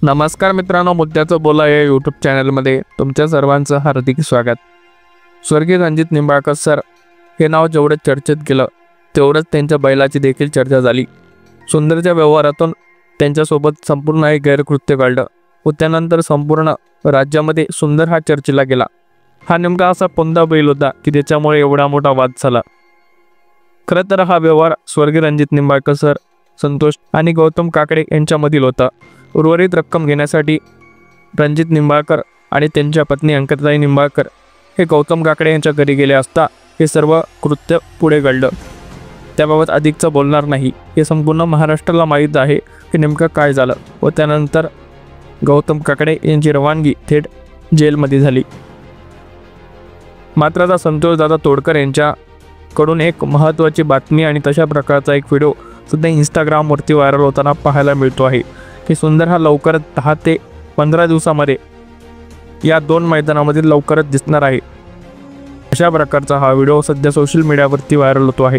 नमस्कार मित्रांनो, मुद्द्याचं बोला या यूट्यूब चॅनलमध्ये तुमच्या सर्वांचं हार्दिक स्वागत। स्वर्गीय रणजित निंबाळकर सर हे नाव जेवढं चर्चेत गेलं तेवढंच त्यांच्या बैलाची देखील चर्चा झाली। सुंदरच्या व्यवहारातून त्यांच्यासोबत संपूर्ण एक गैरकृत्य घडलं व त्यानंतर संपूर्ण राज्यामध्ये सुंदर हा चर्चेला गेला। हा नेमका असा कोणता बैल होता की त्याच्यामुळे एवढा मोठा वाद झाला? खरं तर हा व्यवहार स्वर्गीय रणजित निंबाळकर सर, संतोष आणि गौतम काकडे यांच्यामधील होता। उर्वरित रक्कम घेण्यासाठी रणजित निंबाळकर आणि त्यांच्या पत्नी अंकिताताई निंबाळकर हे गौतम काकडे यांच्या घरी गेले असता हे सर्व कृत्य पुढे घडलं। त्याबाबत अधिकचं बोलणार नाही, हे संपूर्ण महाराष्ट्राला माहीत आहे की नेमकं काय झालं व त्यानंतर गौतम काकडे यांची रवानगी थेट जेलमध्ये झाली। मात्र आता संतोष दादा तोडकर यांच्याकडून एक महत्त्वाची बातमी आणि तशा प्रकारचा एक व्हिडिओ सुद्धा इंस्टाग्रामवरती व्हायरल होताना पाहायला मिळतो आहे की सुंदर हा लवकरच 10 ते 15 दिवसामध्ये या दोन मैदानामध्ये लवकरच दिसणार आहे। अशा प्रकारचा हा व्हिडिओ सध्या सोशल मीडियावरती व्हायरल होतो आहे।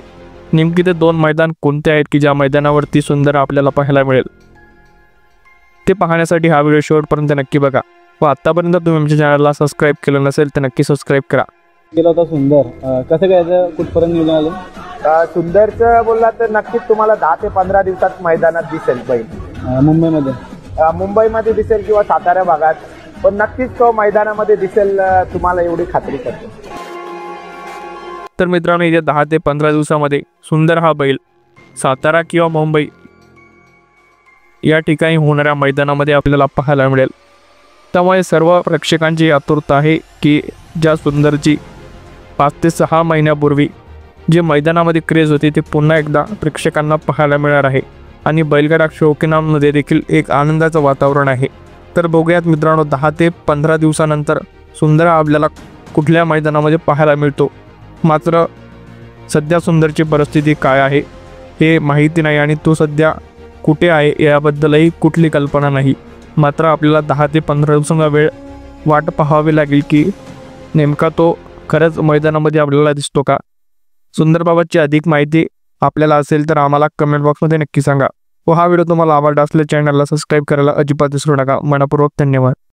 नेमकी ते दोन मैदान कोणते आहेत की ज्या मैदानावरती सुंदर आपल्याला पाहायला मिळेल, ते पाहण्यासाठी हा व्हिडिओ शेवटपर्यंत नक्की बघा व आतापर्यंत तुम्ही आमच्या चॅनलला सबस्क्राईब केलं नसेल तर नक्की सबस्क्राईब करा। गेला होता सुंदर, कसं काय कुठपर्यंत निघून आलं? सुंदरचं बोलला तर नक्कीच तुम्हाला 10 ते 15 दिवसात मैदानात दिसेल बैल। मुंबईमध्ये दिसेल किंवा सातारा भागात, पण नक्कीच तो मैदानामध्ये दिसेल, तुम्हाला एवढी खात्री करतो। तर मित्रांनो, येत्या 10 ते 15 दिवसामध्ये सुंदर हा बैल सातारा किंवा मुंबई या ठिकाणी होणाऱ्या मैदानामध्ये आपल्याला पाहायला मिळेल। त्यामुळे सर्व प्रेक्षकांची आतुरता आहे की ज्या सुंदरची 5 ते 6 महिन्यापूर्वी जे मैदानामध्ये क्रेज होती ते पुन्हा एकदा प्रेक्षकांना पाहायला मिळणार आहे आणि बैलगाडा शौकीनांमध्ये देखील एक आनंदाचं वातावरण आहे। तर बघूयात मित्रांनो, 10 ते 15 दिवसानंतर सुंदर आपल्याला कुठल्या मैदानामध्ये पाहायला मिळतो। मात्र सध्या सुंदरची परिस्थिती काय आहे हे माहिती नाही आणि तो सध्या कुठे आहे याबद्दलही कुठली कल्पना नाही। मात्र आपल्याला 10 ते 15 दिवसांचा वेळ वाट पाहावी लागेल की नेमका तो खरंच मैदानामध्ये आपल्याला दिसतो का। सुंदरबाबतची अधिक माहिती आपल्याला असेल तर आम्हाला कमेंट बॉक्समध्ये नक्की सांगा व हा व्हिडिओ तुम्हाला आवडला असल्यास चॅनलला सबस्क्राईब करायला अजिबात विसरू नका। मनपूर्वक धन्यवाद।